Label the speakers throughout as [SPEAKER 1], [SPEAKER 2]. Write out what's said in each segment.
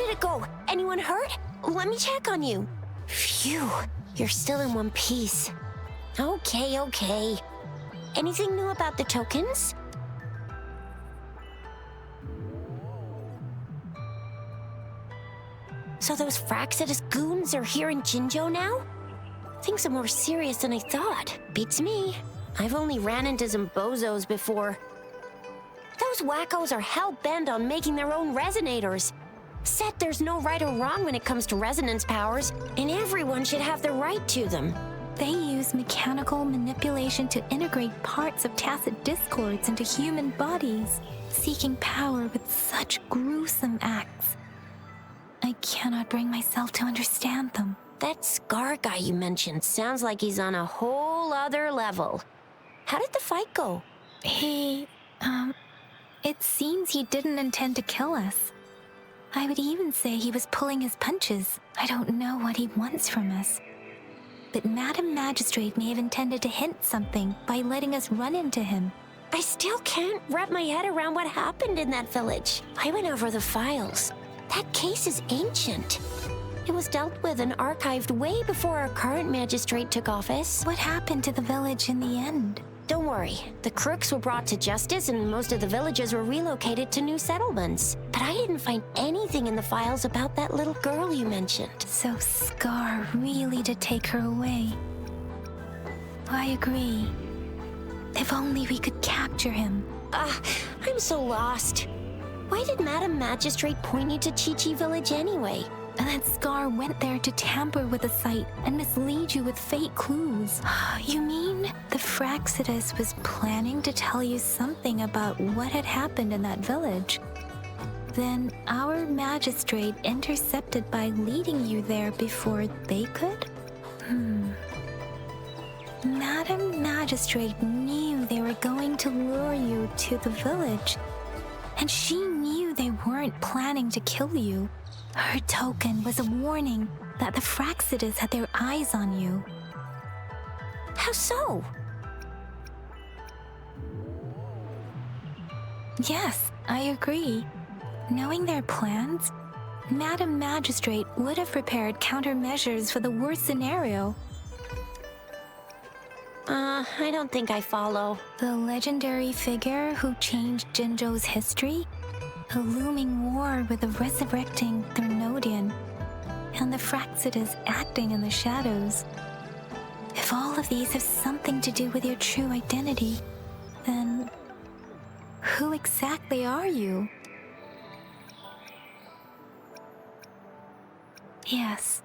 [SPEAKER 1] did it go? Anyone hurt? Let me check on you. Phew, you're still in one piece. Okay. Anything new about the tokens? So those Fraxidus goons are here in Jinzhou now? Things are more serious than I thought. Beats me. I've only ran into some bozos before. Those wackos are hell-bent on making their own resonators. Said there's no right or wrong when it comes to resonance powers, and everyone should have the right to them.
[SPEAKER 2] They use mechanical manipulation to integrate parts of tacit discords into human bodies, seeking power with such gruesome acts. I cannot bring myself to understand them.
[SPEAKER 1] That Scar guy you mentioned sounds like he's on a whole other level. How did the fight go?
[SPEAKER 2] It seems he didn't intend to kill us. I would even say he was pulling his punches. I don't know what he wants from us. But Madam Magistrate may have intended to hint something by letting us run into him.
[SPEAKER 1] I still can't wrap my head around what happened in that village. I went over the files. That case is ancient. It was dealt with and archived way before our current magistrate took office.
[SPEAKER 2] What happened to the village in the end?
[SPEAKER 1] Don't worry. The crooks were brought to justice and most of the villagers were relocated to new settlements. But I didn't find anything in the files about that little girl you mentioned.
[SPEAKER 2] So Scar really did take her away. I agree. If only we could capture him.
[SPEAKER 1] I'm so lost. Why did Madam Magistrate point you to Chi-Chi Village anyway?
[SPEAKER 2] And that Scar went there to tamper with the site and mislead you with fake clues. You mean the Fraxidus was planning to tell you something about what had happened in that village? Then our magistrate intercepted by leading you there before they could? Madam Magistrate knew they were going to lure you to the village, and she knew they weren't planning to kill you. Her token was a warning that the Fraxidus had their eyes on you.
[SPEAKER 1] How so?
[SPEAKER 2] Yes, I agree. Knowing their plans, Madam Magistrate would have prepared countermeasures for the worst scenario.
[SPEAKER 1] I don't think I follow.
[SPEAKER 2] The legendary figure who changed Jinzhou's history? A looming war with the resurrecting Thermodian, and the Fraxidus acting in the shadows. If all of these have something to do with your true identity, then who exactly are you? Yes,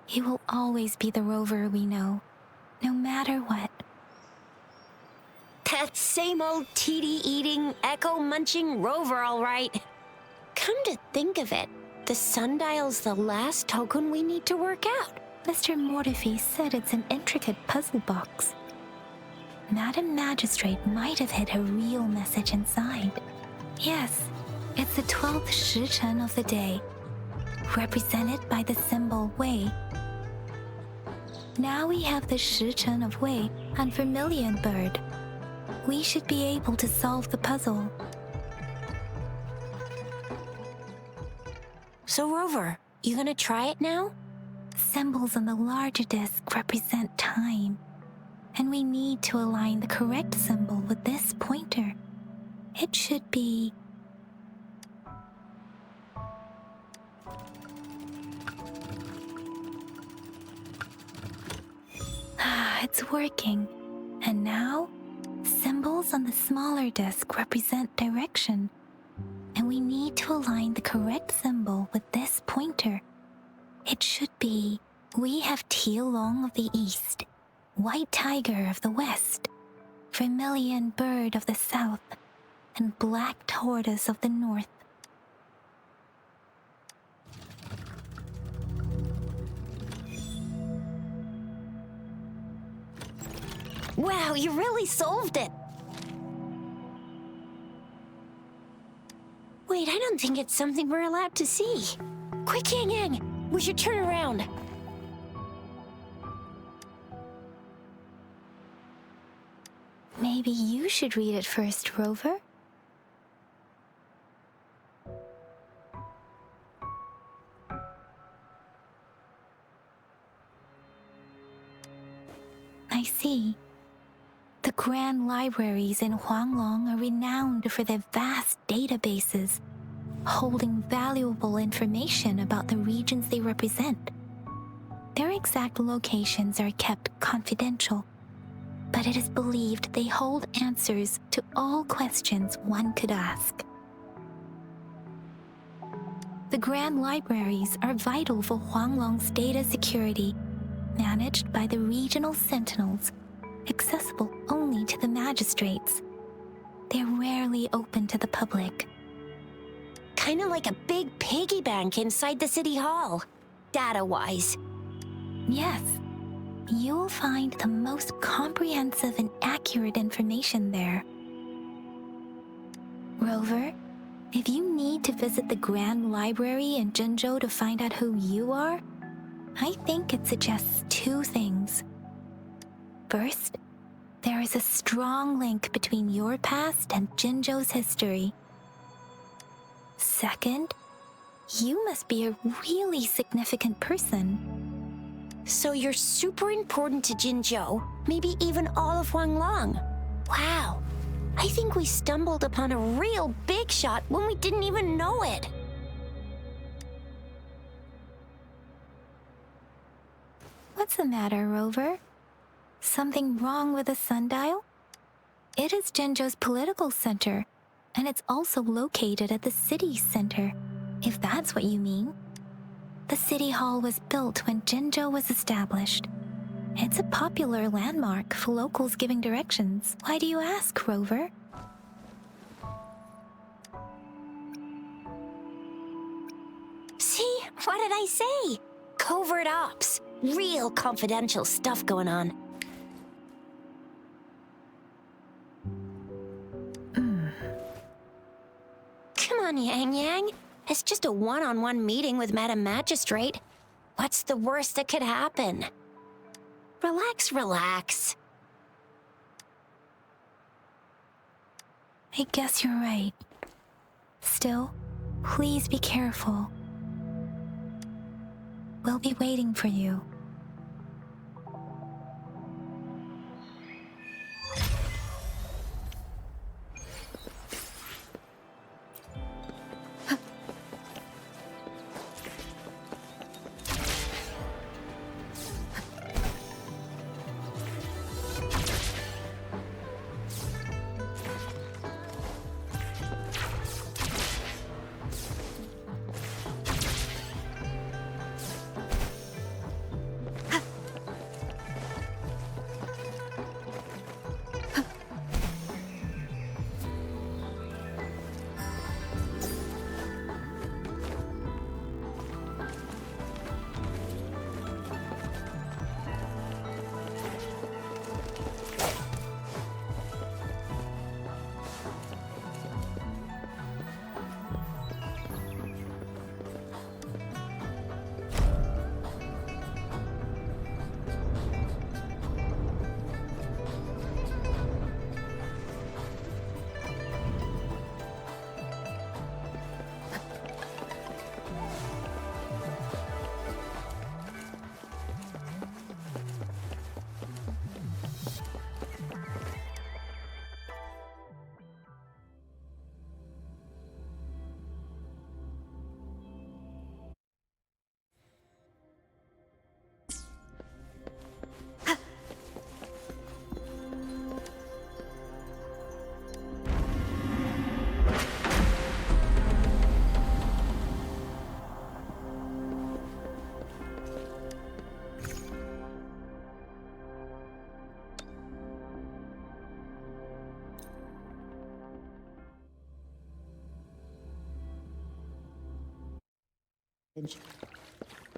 [SPEAKER 2] you will always be the rover we know, no matter what.
[SPEAKER 1] That same old TD-eating, echo-munching rover, all right. Come to think of it, the sundial's the last token we need to work out.
[SPEAKER 2] Mr. Mortefi said it's an intricate puzzle box. Madam Magistrate might have hid a real message inside. Yes, it's the 12th shichen of the day, represented by the symbol Wei. Now we have the shichen of Wei and Vermilion Bird. We should be able to solve the puzzle.
[SPEAKER 1] So, Rover, you gonna try it now?
[SPEAKER 2] Symbols on the larger disc represent time, and we need to align the correct symbol with this pointer. It should be... It's working. And now, symbols on the smaller disc represent direction, and we need to align the correct symbol with this pointer. It should be, we have Huanglong of the east, White Tiger of the west, Vermilion Bird of the south, and Black Tortoise of the north.
[SPEAKER 1] Wow, you really solved it! Wait, I don't think it's something we're allowed to see. Quick, Yang Yang! We should turn around.
[SPEAKER 2] Maybe you should read it first, Rover? I see. The grand libraries in Huanglong are renowned for their vast databases, holding valuable information about the regions they represent. Their exact locations are kept confidential, but it is believed they hold answers to all questions one could ask. The grand libraries are vital for Huanglong's data security, managed by the regional sentinels, accessible only to the magistrates. They're rarely open to the public.
[SPEAKER 1] Kinda like a big piggy bank inside the city hall, data-wise.
[SPEAKER 2] Yes, you'll find the most comprehensive and accurate information there. Rover, if you need to visit the Grand Library in Jinzhou to find out who you are, I think it suggests two things. First, there is a strong link between your past and Jinzhou's history. Second, you must be a really significant person.
[SPEAKER 1] So you're super important to Jinzhou, maybe even all of Huanglong. Wow, I think we stumbled upon a real big shot when we didn't even know it.
[SPEAKER 2] What's the matter, Rover? Something wrong with the sundial? It is Jinzhou's political center, and it's also located at the city center, if that's what you mean. The city hall was built when Jinzhou was established. It's a popular landmark for locals giving directions. Why do you ask, Rover?
[SPEAKER 1] See, what did I say? Covert ops. Real confidential stuff going on. Come on, Yang Yang. It's just a one-on-one meeting with Madam Magistrate. What's the worst that could happen? Relax, relax.
[SPEAKER 2] I guess you're right. Still, please be careful. We'll be waiting for you.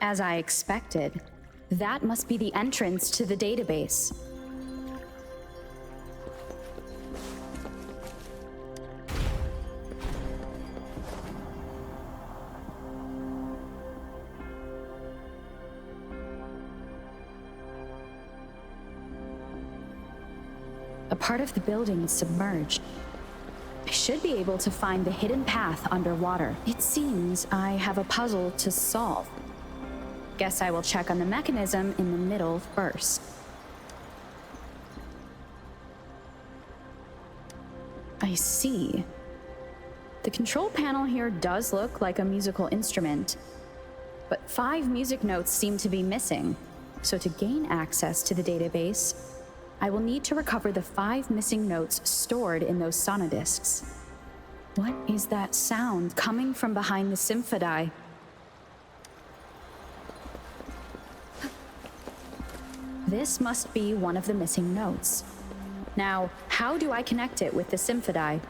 [SPEAKER 3] As I expected, that must be the entrance to the database. A part of the building is submerged. I should be able to find the hidden path underwater. It seems I have a puzzle to solve. Guess I will check on the mechanism in the middle first. I see. The control panel here does look like a musical instrument, but 5 music notes seem to be missing. So to gain access to the database, I will need to recover the 5 missing notes stored in those sonodiscs. What is that sound coming from behind the symphodi? This must be one of the missing notes. Now, how do I connect it with the symphodi?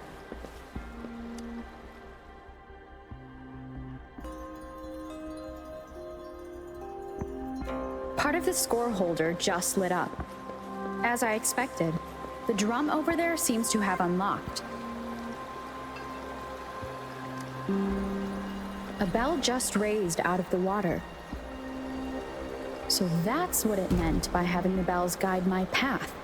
[SPEAKER 3] Part of the score holder just lit up. As I expected, the drum over there seems to have unlocked. A bell just raised out of the water. So that's what it meant by having the bells guide my path.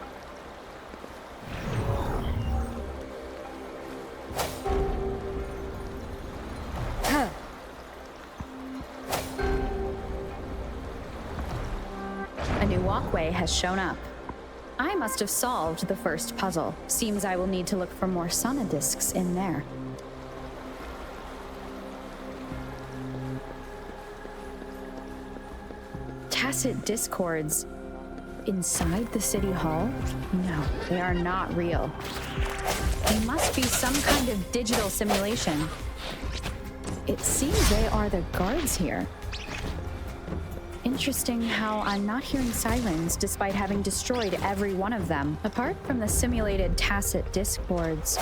[SPEAKER 3] A new walkway has shown up. I must have solved the first puzzle. Seems I will need to look for more sonodiscs in there. Tacit discords inside the city hall? No, they are not real. They must be some kind of digital simulation. It seems they are the guards here. Interesting how I'm not hearing sirens despite having destroyed every one of them. Apart from the simulated tacit discords,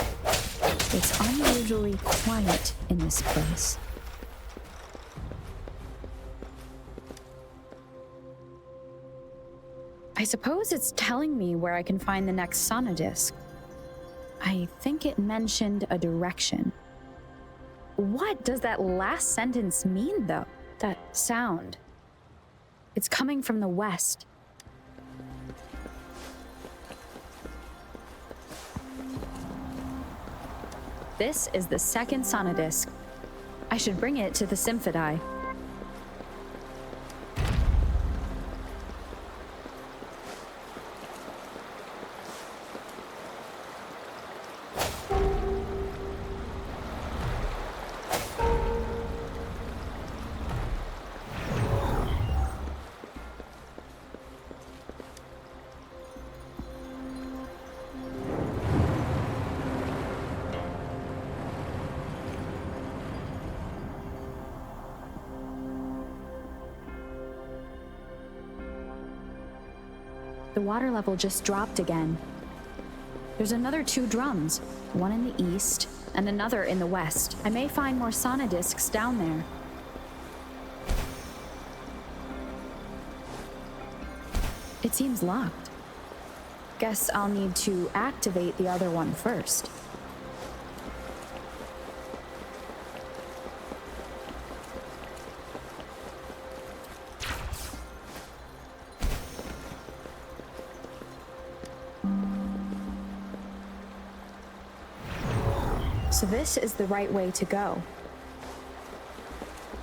[SPEAKER 3] it's unusually quiet in this place. I suppose it's telling me where I can find the next sonodisc. I think it mentioned a direction. What does that last sentence mean, though? That sound. It's coming from the west. This is the second sonodisc. I should bring it to the symphodi. The water level just dropped again. There's another 2 drums, one in the east and another in the west. I may find more sonodiscs down there. It seems locked. Guess I'll need to activate the other one first. So this is the right way to go.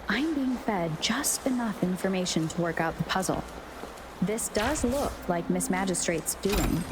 [SPEAKER 3] I'm being fed just enough information to work out the puzzle. This does look like Miss Magistrate's doing.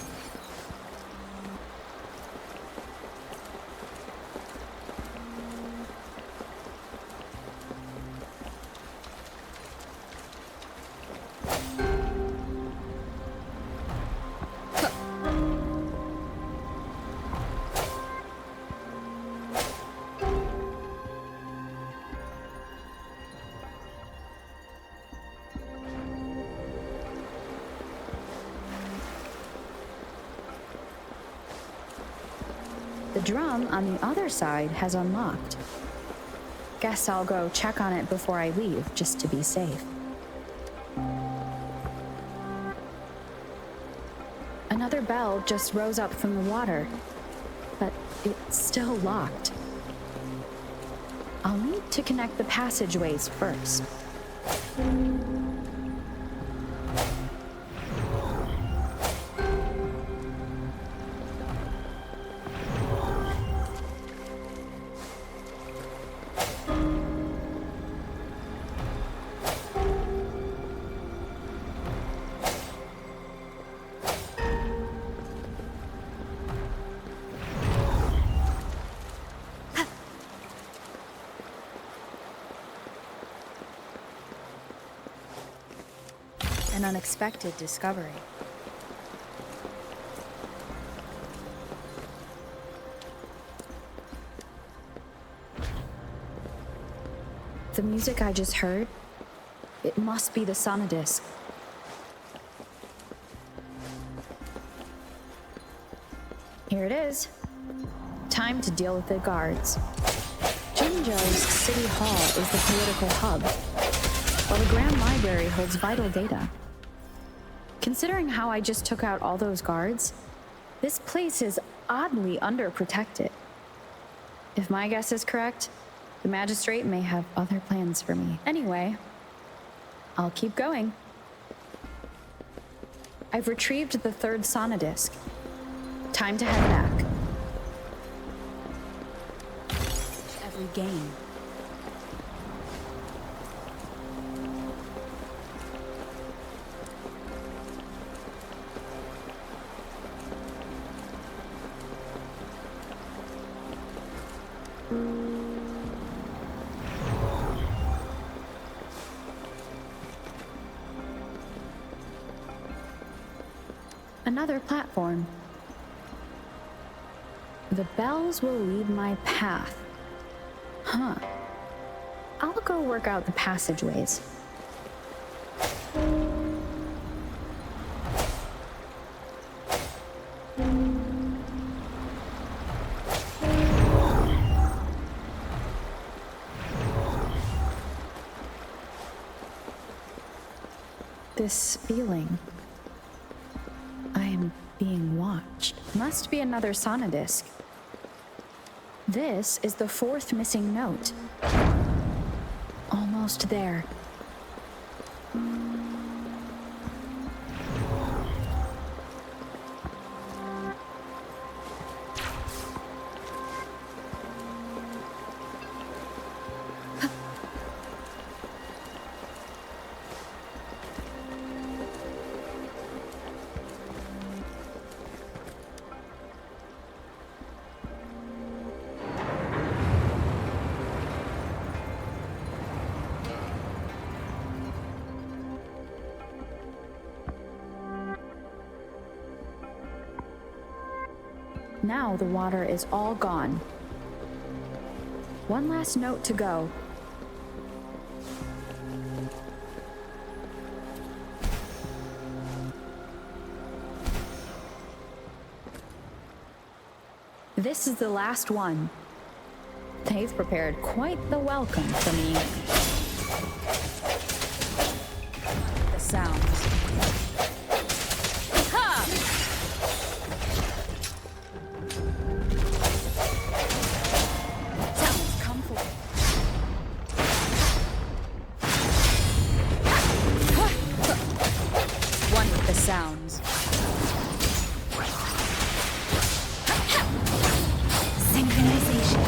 [SPEAKER 3] The drum on the other side has unlocked. Guess I'll go check on it before I leave, just to be safe. Another bell just rose up from the water, but it's still locked. I'll need to connect the passageways first. An unexpected discovery. The music I just heard, it must be the sonodisc. Here it is. Time to deal with the guards. Jinzhou's city hall is the political hub, while the Grand Library holds vital data. Considering how I just took out all those guards, this place is oddly underprotected. If my guess is correct, the magistrate may have other plans for me. Anyway, I'll keep going. I've retrieved the third sonodisc. Time to head back. Every game. Another platform. The bells will lead my path. Huh. I'll go work out the passageways. This feeling. I am being watched. Must be another sonodisc. This is the fourth missing note. Almost there. Now the water is all gone. One last note to go. This is the last one. They've prepared quite the welcome for me. The sounds. Sounds. Synchronization.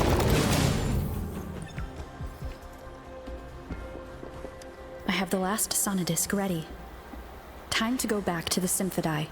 [SPEAKER 3] I have the last sonodisc ready. Time to go back to the Symphodi.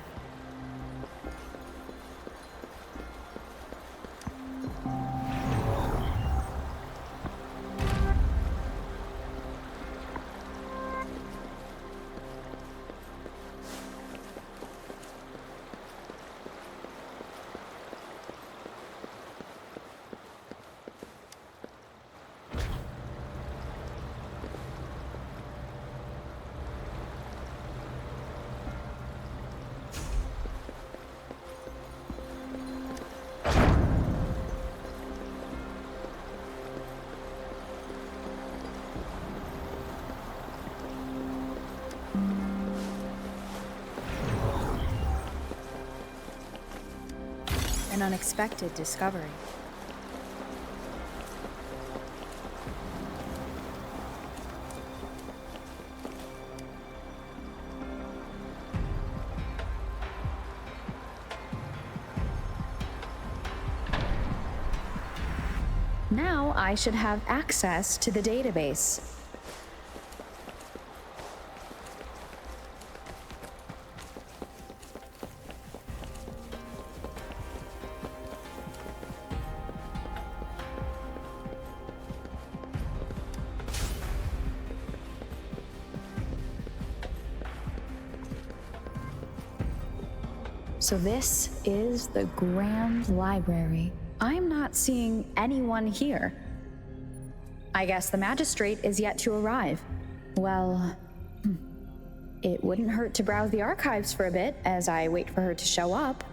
[SPEAKER 3] An unexpected discovery. Now I should have access to the database. So this is the Grand Library. I'm not seeing anyone here. I guess the magistrate is yet to arrive. Well, it wouldn't hurt to browse the archives for a bit as I wait for her to show up.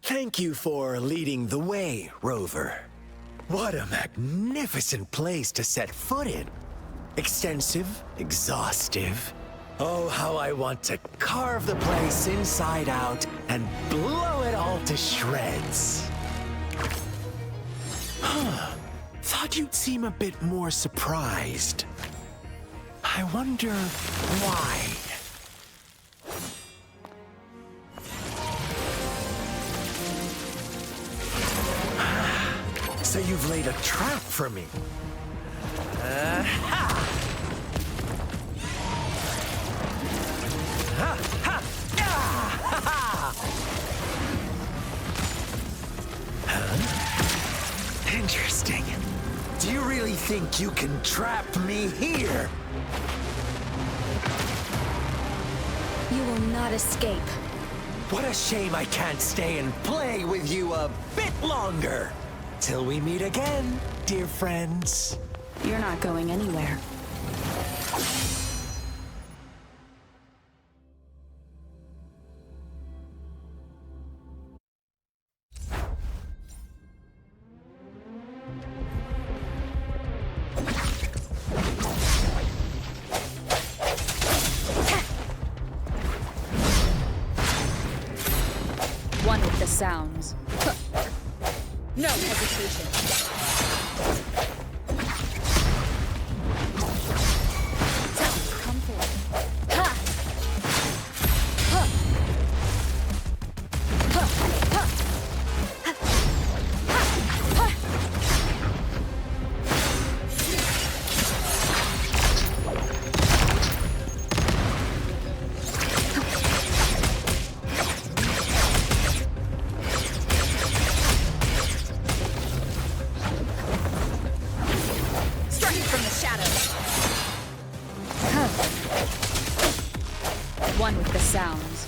[SPEAKER 4] Thank you for leading the way, Rover. What a magnificent place to set foot in. Extensive, exhaustive. Oh, how I want to carve the place inside out and blow it all to shreds. Thought you'd seem a bit more surprised. I wonder why. So you've laid a trap for me. Interesting. Do you really think you can trap me here?
[SPEAKER 1] You will not escape.
[SPEAKER 4] What a shame I can't stay and play with you a bit longer. Till we meet again, dear friends.
[SPEAKER 3] You're not going anywhere.
[SPEAKER 5] One with the sounds. No hesitation. Sounds come forth. Ha! Ha! Ha! Ha! Ha! One with the sounds.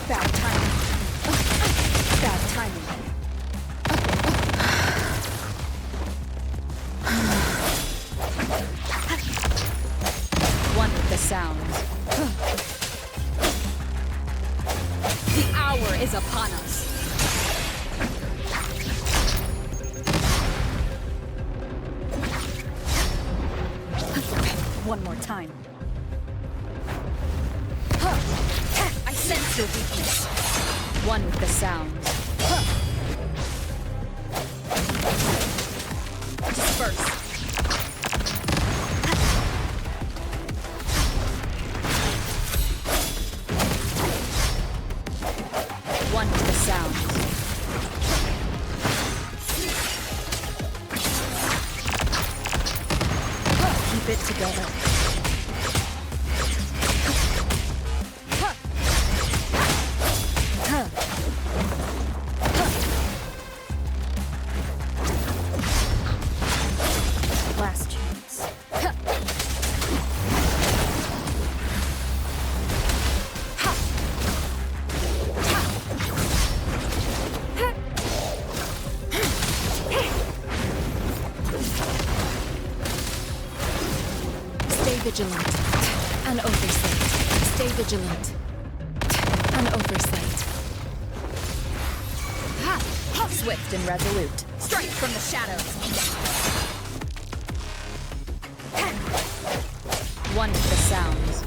[SPEAKER 5] Bad timing. Bad timing. One with the sounds. The hour is upon us. One more time. I sense your weakness. One with the sounds. Disperse. One with the sounds. Keep it together. Last chance. Stay vigilant. An oversight. Stay vigilant. An oversight. Swift and resolute. Strike from the shadows. One with the sounds.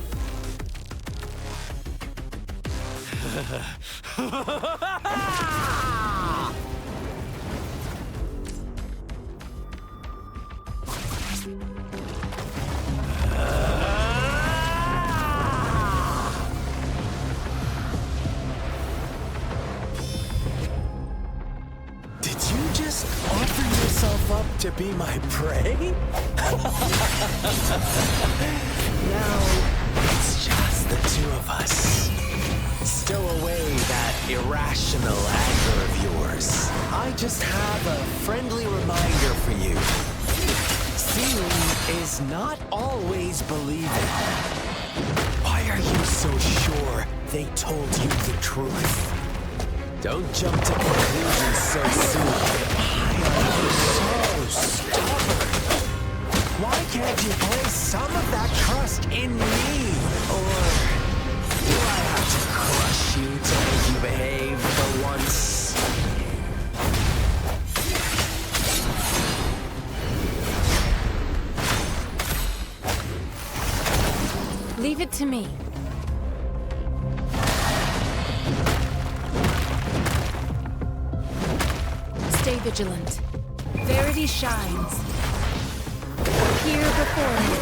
[SPEAKER 4] Did you just offer yourself up to be my prey? Now, it's just the two of us. Stow away that irrational anger of yours. I just have a friendly reminder for you. Seeing is not always believing. Why are you so sure they told you the truth? Don't jump to conclusions so soon. Why are you so stubborn? Why can't you place some of that trust in me? Or do I have to crush you to make you behave for once?
[SPEAKER 5] Leave it to me. Stay vigilant. Verity shines. Here before me.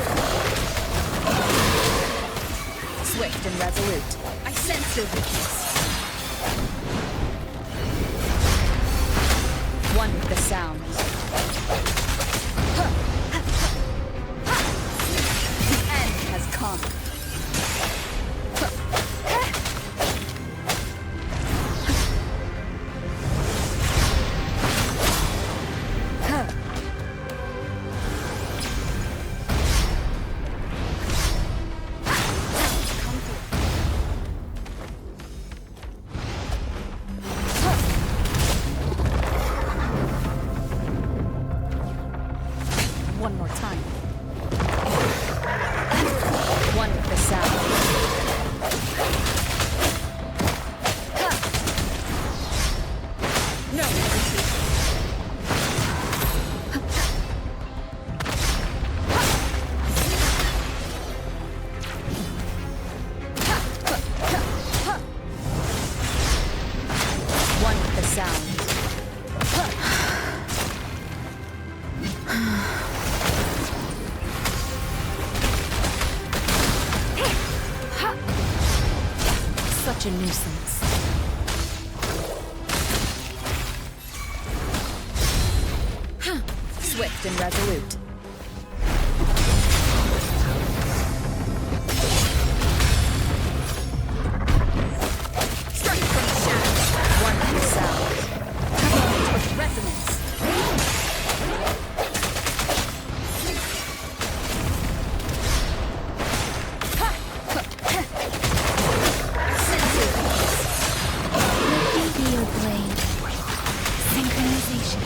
[SPEAKER 5] Swift and resolute. I sense your weakness. One with the sound. The end has come. One more time. One with the sound. No retreat. One with the sound. Such a nuisance. Swift and resolute. Strike from the shadows. One with the sound. With resonance.
[SPEAKER 2] Your blade. Synchronization.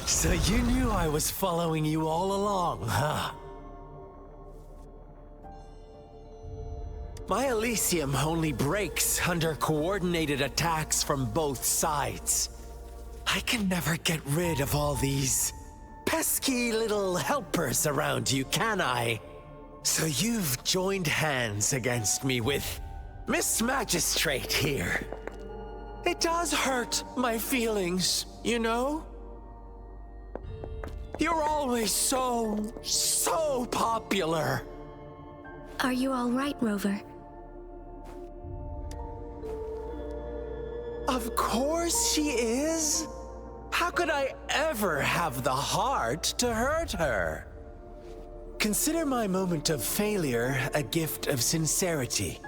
[SPEAKER 4] So you knew I was following you all along, huh? My Elysium only breaks under coordinated attacks from both sides. I can never get rid of all these pesky little helpers around you, can I? So you've joined hands against me with Miss Magistrate here. It does hurt my feelings, you know? You're always so popular.
[SPEAKER 2] Are you all right, Rover?
[SPEAKER 4] Of course she is. How could I ever have the heart to hurt her? Consider my moment of failure a gift of sincerity,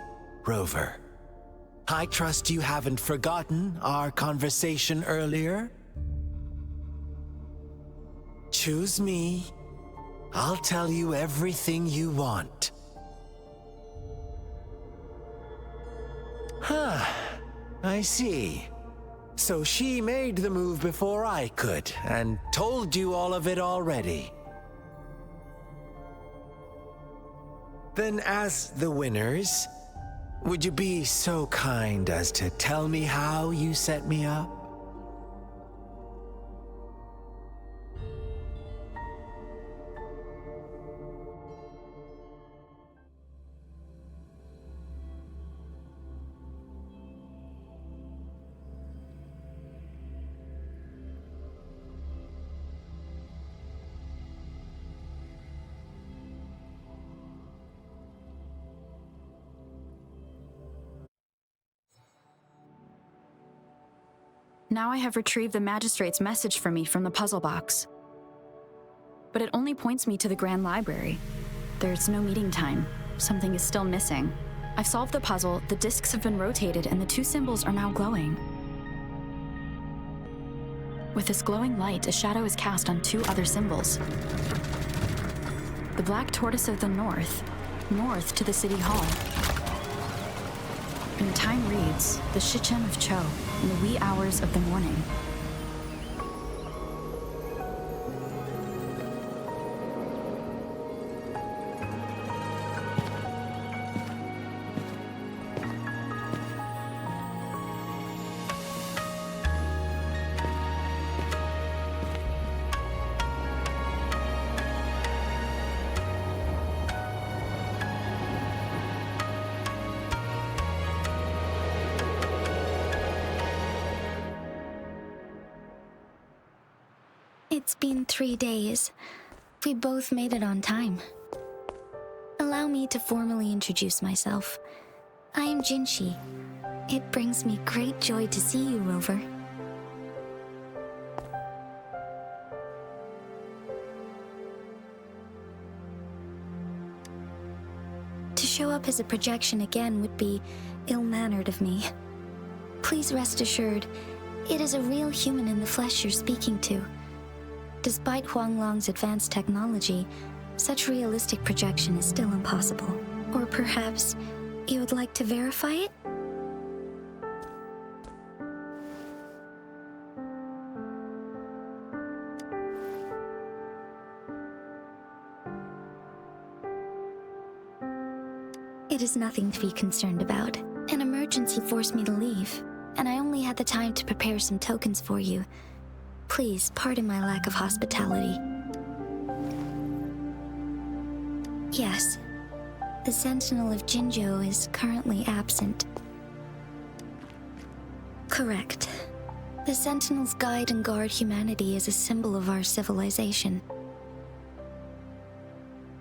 [SPEAKER 4] Rover. I trust you haven't forgotten our conversation earlier. Choose me. I'll tell you everything you want. Huh. I see. So she made the move before I could, and told you all of it already. Then as the winners, would you be so kind as to tell me how you set me up?
[SPEAKER 3] Now I have retrieved the magistrate's message for me from the puzzle box. But it only points me to the Grand Library. There's no meeting time. Something is still missing. I've solved the puzzle, the discs have been rotated, and the two symbols are now glowing. With this glowing light, a shadow is cast on two other symbols. The black tortoise of the north to the city hall. And the time reads, the Shichen of Cho, in the wee hours of the morning.
[SPEAKER 2] It's been 3 days. We both made it on time. Allow me to formally introduce myself. I am Jinshi. It brings me great joy to see you, Rover. To show up as a projection again would be ill-mannered of me. Please rest assured, it is a real human in the flesh you're speaking to. Despite Huanglong's advanced technology, such realistic projection is still impossible. Or perhaps you would like to verify it? It is nothing to be concerned about. An emergency forced me to leave, and I only had the time to prepare some tokens for you. Please, pardon my lack of hospitality. Yes, the Sentinel of Jinzhou is currently absent. Correct. The Sentinels guide and guard humanity as a symbol of our civilization.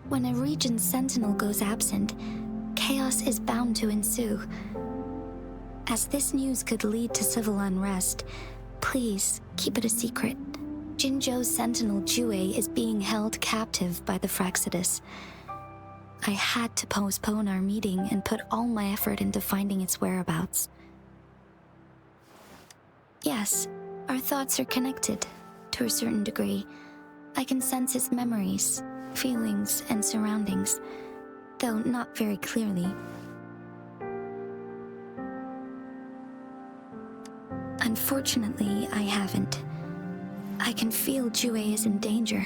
[SPEAKER 2] When a region's Sentinel goes absent, chaos is bound to ensue. As this news could lead to civil unrest, please, keep it a secret. Jinzhou's Sentinel Jue is being held captive by the Fraxidus. I had to postpone our meeting and put all my effort into finding its whereabouts. Yes, our thoughts are connected, to a certain degree. I can sense its memories, feelings, and surroundings, though not very clearly. Unfortunately, I haven't. I can feel Jue is in danger.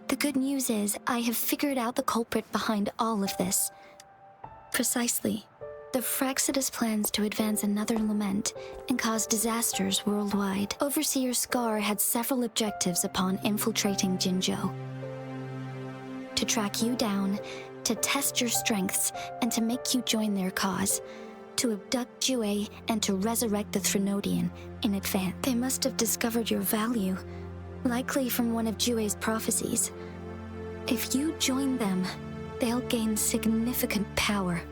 [SPEAKER 2] The good news is, I have figured out the culprit behind all of this. Precisely, the Fraxidus plans to advance another lament and cause disasters worldwide. Overseer Scar had several objectives upon infiltrating Jinzhou. To track you down, to test your strengths, and to make you join their cause. To abduct Jue and to resurrect the Threnodian in advance. They must have discovered your value, likely from one of Jue's prophecies. If you join them, they'll gain significant power.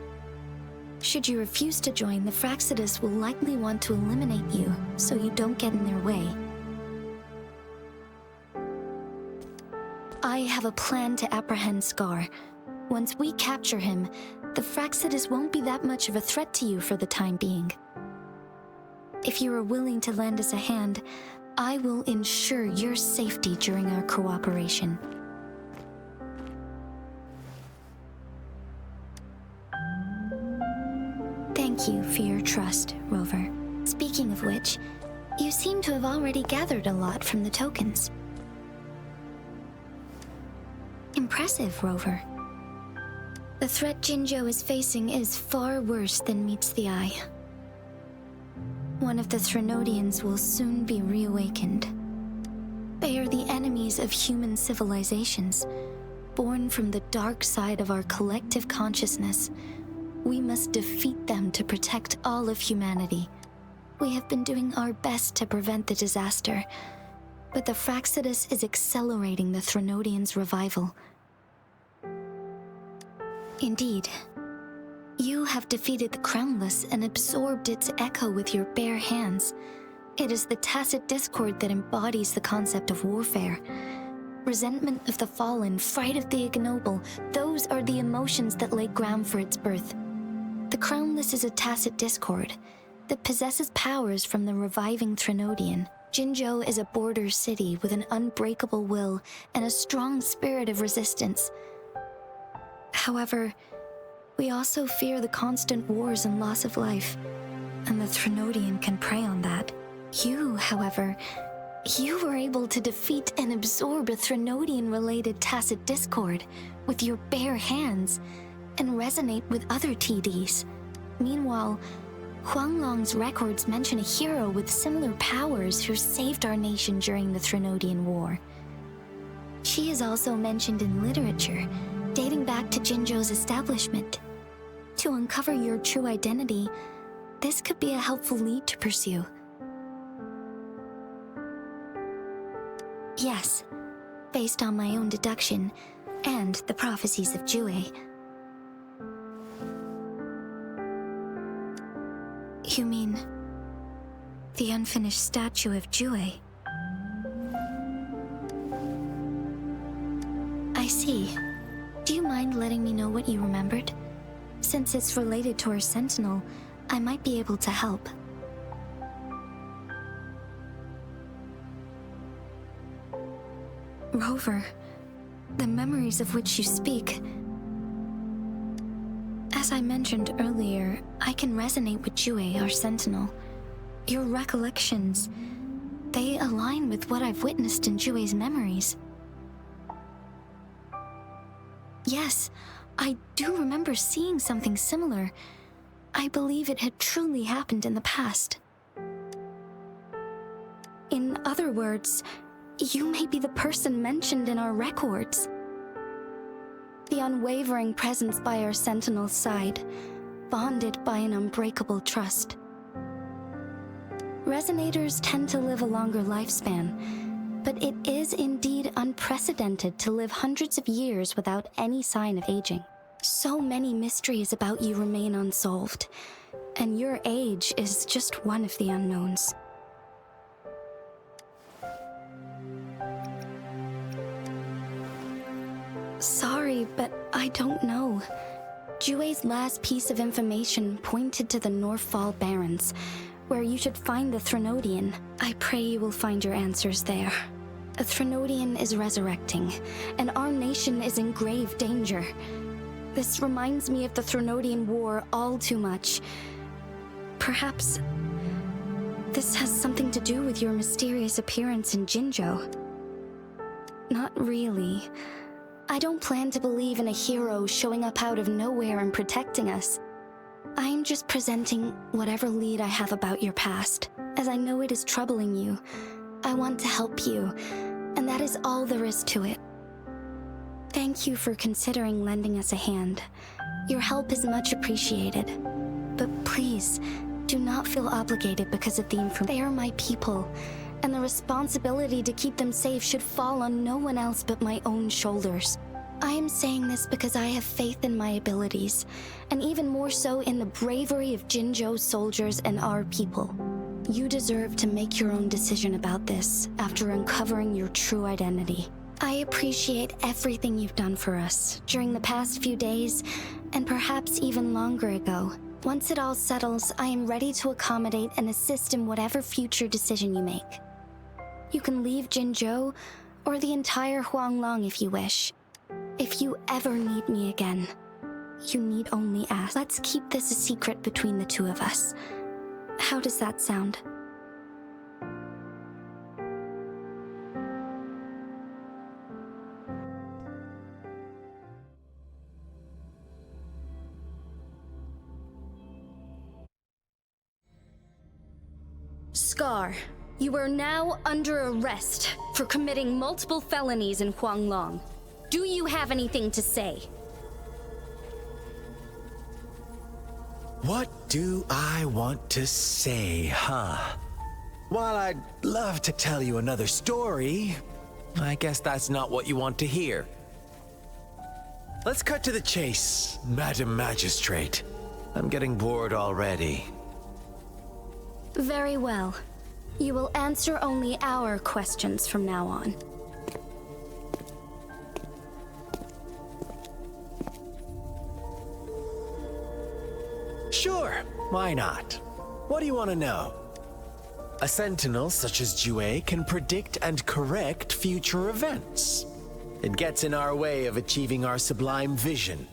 [SPEAKER 2] Should you refuse to join, the Fraxidus will likely want to eliminate you, so you don't get in their way. I have a plan to apprehend Scar. Once we capture him, the Fraxidus won't be that much of a threat to you for the time being. If you are willing to lend us a hand, I will ensure your safety during our cooperation. Thank you for your trust, Rover. Speaking of which, you seem to have already gathered a lot from the tokens. Impressive, Rover. The threat Jinzhou is facing is far worse than meets the eye. One of the Threnodians will soon be reawakened. They are the enemies of human civilizations, born from the dark side of our collective consciousness. We must defeat them to protect all of humanity. We have been doing our best to prevent the disaster, but the Fraxidus is accelerating the Threnodians' revival. Indeed, you have defeated the Crownless and absorbed its echo with your bare hands. It is the tacit discord that embodies the concept of warfare. Resentment of the fallen, fright of the ignoble, those are the emotions that lay ground for its birth. The Crownless is a tacit discord that possesses powers from the reviving Threnodian. Jinzhou is a border city with an unbreakable will and a strong spirit of resistance. However, we also fear the constant wars and loss of life, and the Threnodian can prey on that. You, however, you were able to defeat and absorb a Threnodian-related tacit discord with your bare hands and resonate with other TDs. Meanwhile, Huanglong's records mention a hero with similar powers who saved our nation during the Threnodian War. She is also mentioned in literature, dating back to Jinzhou's establishment. To uncover your true identity, this could be a helpful lead to pursue. Yes, based on my own deduction and the prophecies of Jue. You mean the unfinished statue of Jue? I see. Do you mind letting me know what you remembered? Since it's related to our sentinel, I might be able to help. Rover, the memories of which you speak. As I mentioned earlier, I can resonate with Jue, our sentinel. Your recollections, they align with what I've witnessed in Jue's memories. Yes, I do remember seeing something similar. I believe it had truly happened in the past. In other words, you may be the person mentioned in our records. The unwavering presence by our sentinel's side, bonded by an unbreakable trust. Resonators tend to live a longer lifespan, but it is indeed unprecedented to live hundreds of years without any sign of aging. So many mysteries about you remain unsolved, and your age is just one of the unknowns. Sorry, but I don't know. Jue's last piece of information pointed to the Northfall Barrens, where you should find the Threnodian. I pray you will find your answers there. A Threnodian is resurrecting, and our nation is in grave danger. This reminds me of the Threnodian War all too much. Perhaps this has something to do with your mysterious appearance in Jinzhou. Not really. I don't plan to believe in a hero showing up out of nowhere and protecting us. I am just presenting whatever lead I have about your past. As I know it is troubling you, I want to help you, and that is all there is to it. Thank you for considering lending us a hand. Your help is much appreciated. But please, do not feel obligated because of the information. They are my people, and the responsibility to keep them safe should fall on no one else but my own shoulders. I am saying this because I have faith in my abilities, and even more so in the bravery of Jinzhou's soldiers and our people. You deserve to make your own decision about this after uncovering your true identity. I appreciate everything you've done for us during the past few days, and perhaps even longer ago. Once it all settles, I am ready to accommodate and assist in whatever future decision you make. You can leave Jinzhou, or the entire Huanglong if you wish. If you ever need me again, you need only ask. Let's keep this a secret between the two of us. How does that sound?
[SPEAKER 5] Scar, you are now under arrest for committing multiple felonies in Huanglong. Do you have anything to say?
[SPEAKER 4] What do I want to say, huh? While I'd love to tell you another story, I guess that's not what you want to hear. Let's cut to the chase, Madam Magistrate. I'm getting bored already.
[SPEAKER 2] Very well.
[SPEAKER 5] You will answer only our questions from now on.
[SPEAKER 4] Sure, why not? What do you want to know? A sentinel such as Jue can predict and correct future events. It gets in our way of achieving our sublime vision.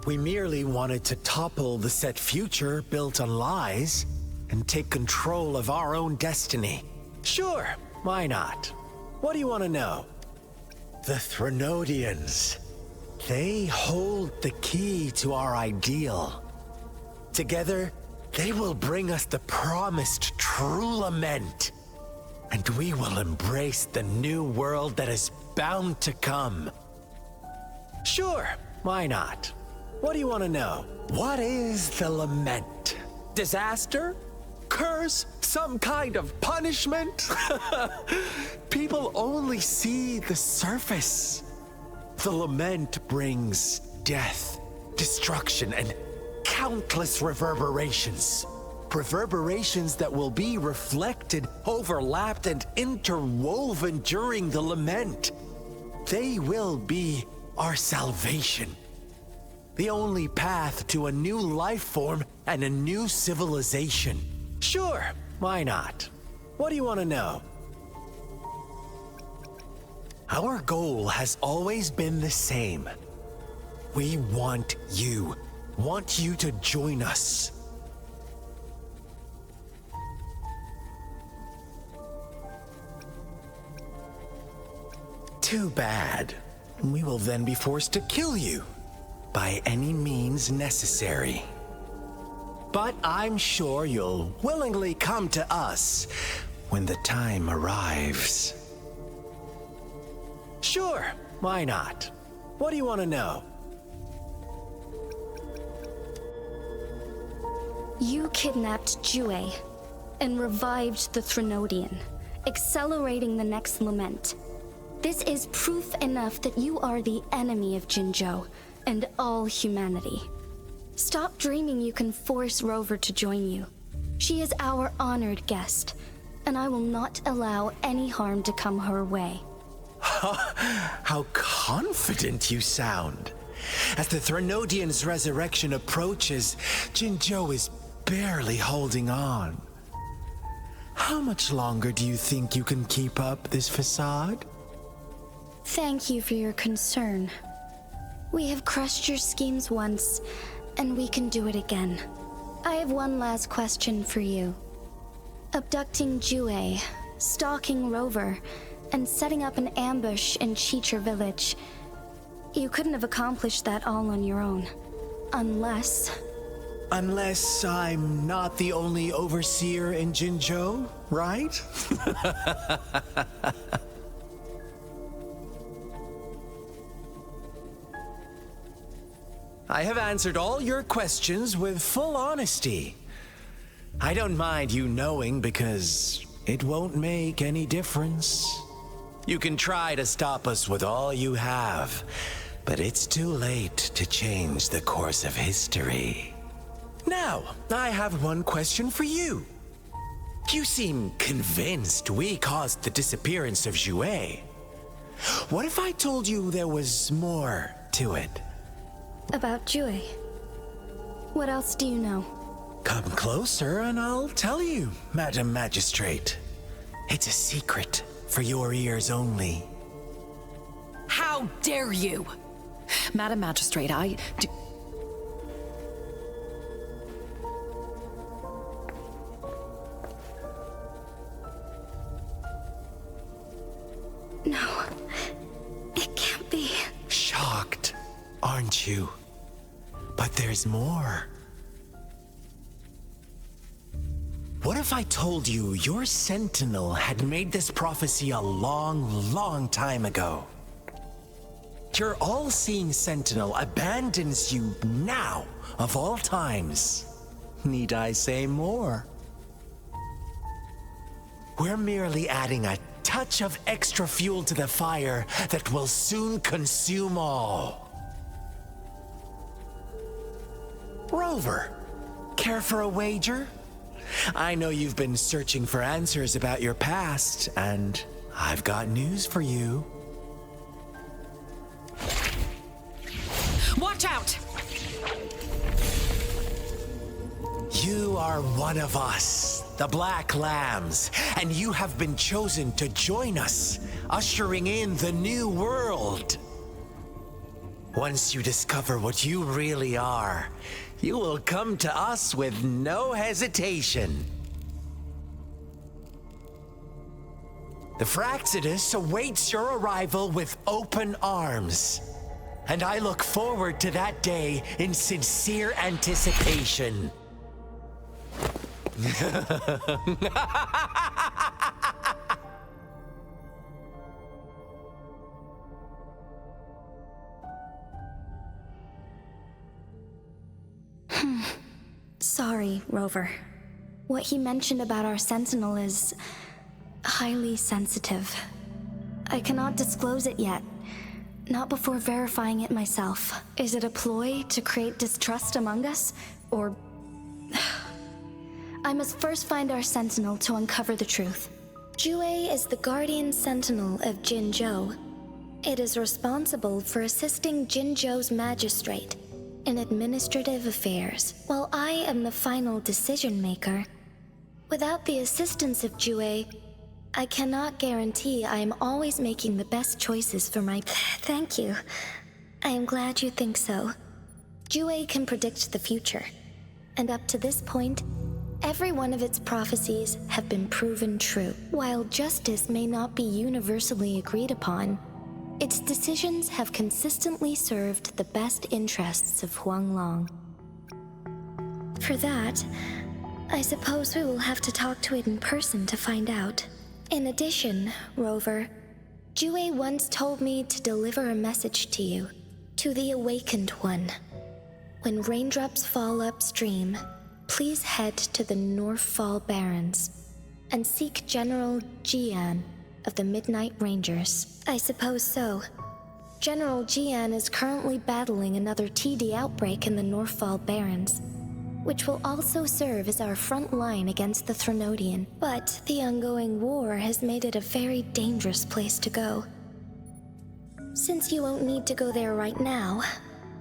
[SPEAKER 4] We merely wanted to topple the set future built on lies and take control of our own destiny. Sure, why not? What do you want to know? The Threnodians. They hold the key to our ideal. Together, they will bring us the promised true lament. And we will embrace the new world that is bound to come. Sure, why not? What do you want to know? What is the lament? Disaster? Curse? Some kind of punishment? People only see the surface. The lament brings death, destruction, and countless reverberations. Reverberations that will be reflected, overlapped, and interwoven during the lament. They will be our salvation. The only path to a new life form and a new civilization. Sure, why not? What do you want to know? Our goal has always been the same. We want you to join us. Too bad. We will then be forced to kill you by any means necessary. But I'm sure you'll willingly come to us when the time arrives. Sure, why not? What do you want to know?
[SPEAKER 5] You kidnapped Jue and revived the Threnodian, accelerating the next lament. This is proof enough that you are the enemy of Jinzhou and all humanity. Stop dreaming you can force Rover to join you. She is our honored guest, and I will not allow any harm to come her way.
[SPEAKER 4] How confident you sound. As the Threnodian's resurrection approaches, Jinzhou is barely holding on. How much longer do you think you can keep up this facade?
[SPEAKER 5] Thank you for your concern. We have crushed your schemes once, and we can do it again. I have one last question for you. Abducting Jue, stalking Rover, and setting up an ambush in Chicher village. You couldn't have accomplished that all on your own. Unless
[SPEAKER 4] I'm not the only overseer in Jinzhou, right? I have answered all your questions with full honesty. I don't mind you knowing because it won't make any difference. You can try to stop us with all you have, but it's too late to change the course of history. Now, I have one question for you. You seem convinced we caused the disappearance of Jue. What if I told you there was more to it?
[SPEAKER 5] about Jue. What else do you know?
[SPEAKER 4] Come closer and I'll tell you, Madam Magistrate. It's a secret for your ears only.
[SPEAKER 6] How dare you! Madam Magistrate,
[SPEAKER 5] No, it can't be.
[SPEAKER 4] Shocked, aren't you? But there's more. What if I told you your sentinel had made this prophecy a long, long time ago? Your all-seeing sentinel abandons you now, of all times. Need I say more? We're merely adding a touch of extra fuel to the fire that will soon consume all. Rover, care for a wager? I know you've been searching for answers about your past, and I've got news for you.
[SPEAKER 6] Watch out!
[SPEAKER 4] You are one of us, the Black Lambs, and you have been chosen to join us, ushering in the new world. Once you discover what you really are, you will come to us with no hesitation. The Fraxidus awaits your arrival with open arms, and I look forward to that day in sincere anticipation.
[SPEAKER 5] Sorry, Rover. What he mentioned about our sentinel is highly sensitive. I cannot disclose it yet. Not before verifying it myself. Is it a ploy to create distrust among us? Or... I must first find our sentinel to uncover the truth. Jue is the guardian sentinel of Jinzhou. It is responsible for assisting Jinzhou's magistrate in administrative affairs, while I am the final decision maker. Without the assistance of Jue, I cannot guarantee I am always making the best choices for my... Thank you. I am glad you think so. Jue can predict the future, and up to this point, every one of its prophecies have been proven true. While justice may not be universally agreed upon, its decisions have consistently served the best interests of Huanglong. For that, I suppose we will have to talk to it in person to find out. In addition, Rover, Jue once told me to deliver a message to you, to the Awakened One. When raindrops fall upstream, please head to the Northfall Barrens and seek General Jian of the Midnight Rangers. I suppose so. General Jian is currently battling another TD outbreak in the Northfall Barrens, which will also serve as our front line against the Threnodian. But the ongoing war has made it a very dangerous place to go. Since you won't need to go there right now,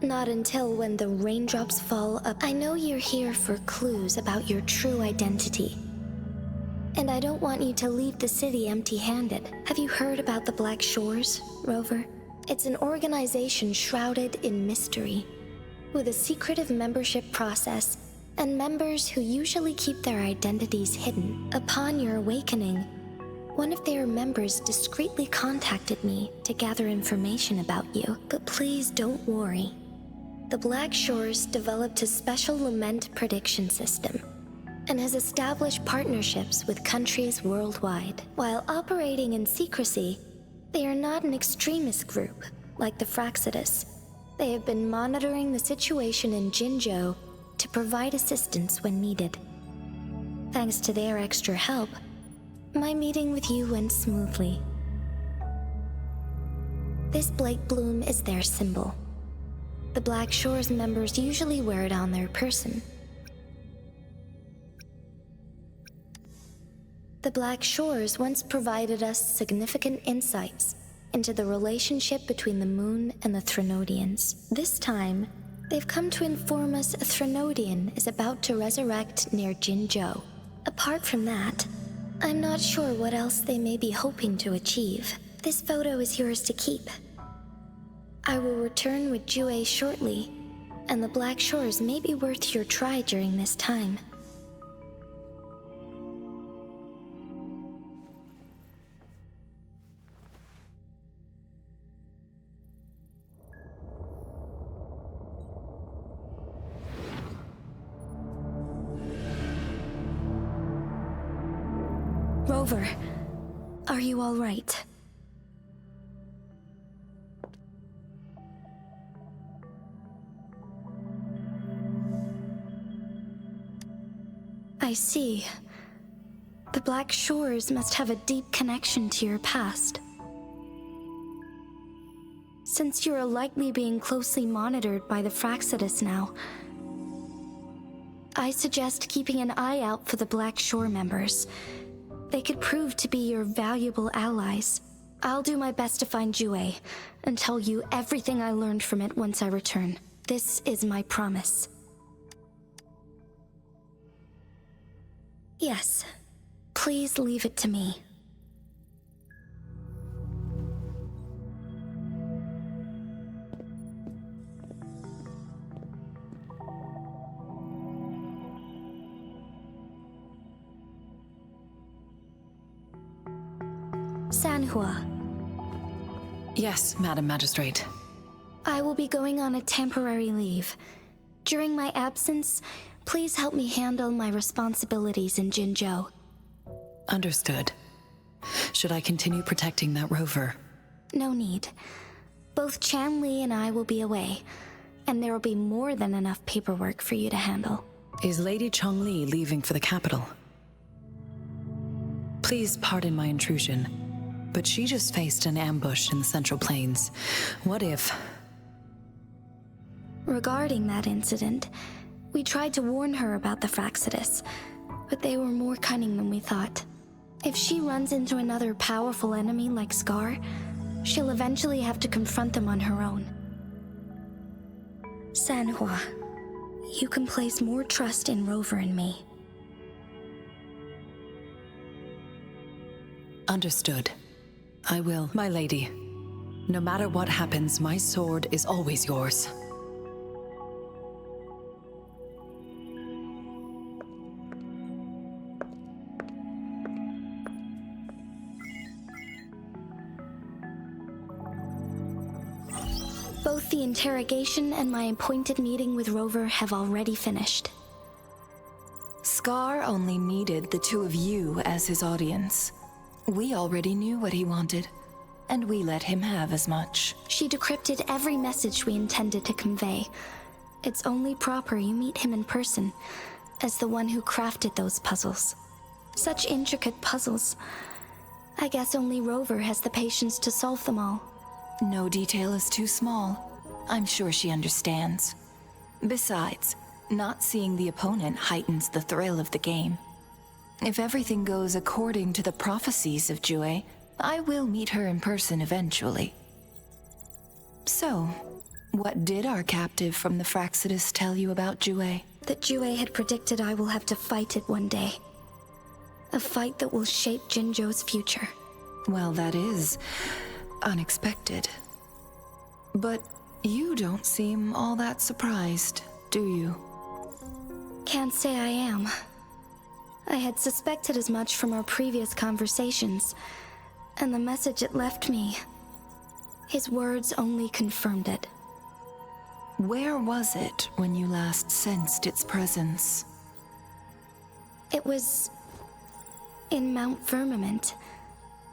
[SPEAKER 5] not until when the raindrops fall up. I know you're here for clues about your true identity. And I don't want you to leave the city empty-handed. Have you heard about the Black Shores, Rover? It's an organization shrouded in mystery, with a secretive membership process and members who usually keep their identities hidden. Upon your awakening, one of their members discreetly contacted me to gather information about you. But please don't worry. The Black Shores developed a special lament prediction system and has established partnerships with countries worldwide. While operating in secrecy, they are not an extremist group like the Fraxidus. They have been monitoring the situation in Jinzhou to provide assistance when needed. Thanks to their extra help, my meeting with you went smoothly. This Blake Bloom is their symbol. The Black Shores members usually wear it on their person. The Black Shores once provided us significant insights into the relationship between the moon and the Threnodians. This time, they've come to inform us a Threnodian is about to resurrect near Jinzhou. Apart from that, I'm not sure what else they may be hoping to achieve. This photo is yours to keep. I will return with Jue shortly, and the Black Shores may be worth your try during this time. Rover, are you all right? I see. The Black Shores must have a deep connection to your past. Since you are likely being closely monitored by the Fraxidus now, I suggest keeping an eye out for the Black Shore members. They could prove to be your valuable allies. I'll do my best to find Jue and tell you everything I learned from it once I return. This is my promise. Yes, please leave it to me. Sanhua.
[SPEAKER 6] Yes, Madam Magistrate.
[SPEAKER 5] I will be going on a temporary leave. During my absence, please help me handle my responsibilities in Jinzhou.
[SPEAKER 6] Understood. Should I continue protecting that rover?
[SPEAKER 5] No need. Both Chan Li and I will be away, and there will be more than enough paperwork for you to handle.
[SPEAKER 6] Is Lady Chongli leaving for the capital? Please pardon my intrusion, but she just faced an ambush in the Central Plains. What if...
[SPEAKER 5] Regarding that incident, we tried to warn her about the Fraxidus, but they were more cunning than we thought. If she runs into another powerful enemy like Scar, she'll eventually have to confront them on her own. Sanhua, you can place more trust in Rover and me.
[SPEAKER 6] Understood. I will, my lady. No matter what happens, my sword is always yours.
[SPEAKER 5] Both the interrogation and my appointed meeting with Rover have already finished.
[SPEAKER 7] Scar only needed the two of you as his audience. We already knew what he wanted, and we let him have as much.
[SPEAKER 5] She decrypted every message we intended to convey. It's only proper you meet him in person, as the one who crafted those puzzles. Such intricate puzzles. I guess only Rover has the patience to solve them all.
[SPEAKER 7] No detail is too small. I'm sure she understands. Besides, not seeing the opponent heightens the thrill of the game. If everything goes according to the prophecies of Jue, I will meet her in person eventually. So, what did our captive from the Fraxidus tell you about Jue?
[SPEAKER 5] That Jue had predicted I will have to fight it one day. A fight that will shape Jinzhou's future.
[SPEAKER 7] Well, that is unexpected. But you don't seem all that surprised, do you?
[SPEAKER 5] Can't say I am. I had suspected as much from our previous conversations, and the message it left me, his words only confirmed it.
[SPEAKER 7] Where was it when you last sensed its presence?
[SPEAKER 5] It was in Mount Firmament.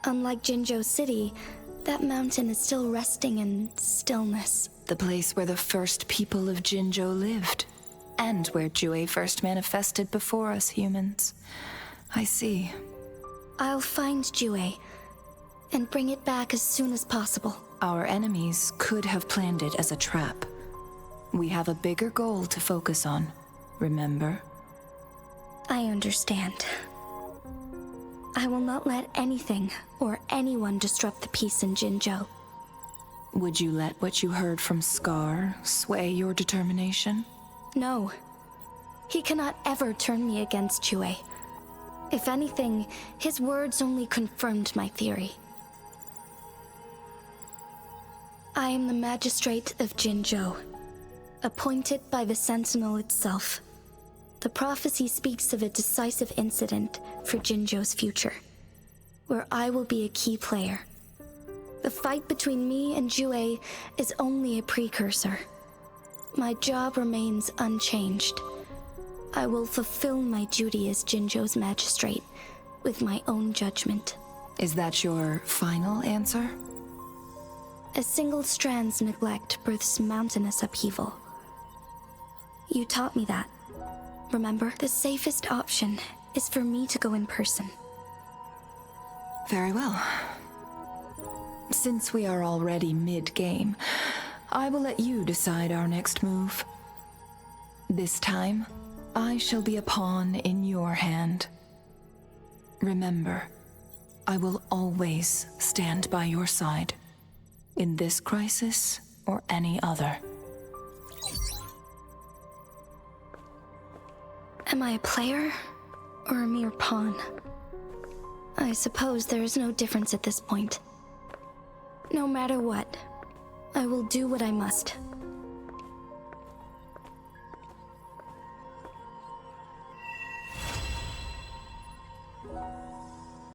[SPEAKER 5] Unlike Jinzhou City, that mountain is still resting in stillness.
[SPEAKER 7] The place where the first people of Jinzhou lived, and where Jue first manifested before us humans. I see.
[SPEAKER 5] I'll find Jue and bring it back as soon as possible.
[SPEAKER 7] Our enemies could have planned it as a trap. We have a bigger goal to focus on, remember?
[SPEAKER 5] I understand. I will not let anything or anyone disrupt the peace in Jinzhou.
[SPEAKER 7] Would you let what you heard from Scar sway your determination?
[SPEAKER 5] No. He cannot ever turn me against Jue. If anything, his words only confirmed my theory. I am the magistrate of Jinzhou, appointed by the Sentinel itself. The prophecy speaks of a decisive incident for Jinzhou's future, where I will be a key player. The fight between me and Jue is only a precursor. My job remains unchanged. I will fulfill my duty as Jinzhou's magistrate with my own judgment.
[SPEAKER 7] Is that your final answer?
[SPEAKER 5] A single strand's neglect births mountainous upheaval. You taught me that. Remember, the safest option is for me to go in person.
[SPEAKER 7] Very well. Since we are already mid-game, I will let you decide our next move. This time, I shall be a pawn in your hand. Remember, I will always stand by your side, in this crisis or any other.
[SPEAKER 5] Am I a player or a mere pawn? I suppose there is no difference at this point. No matter what, I will do what I must.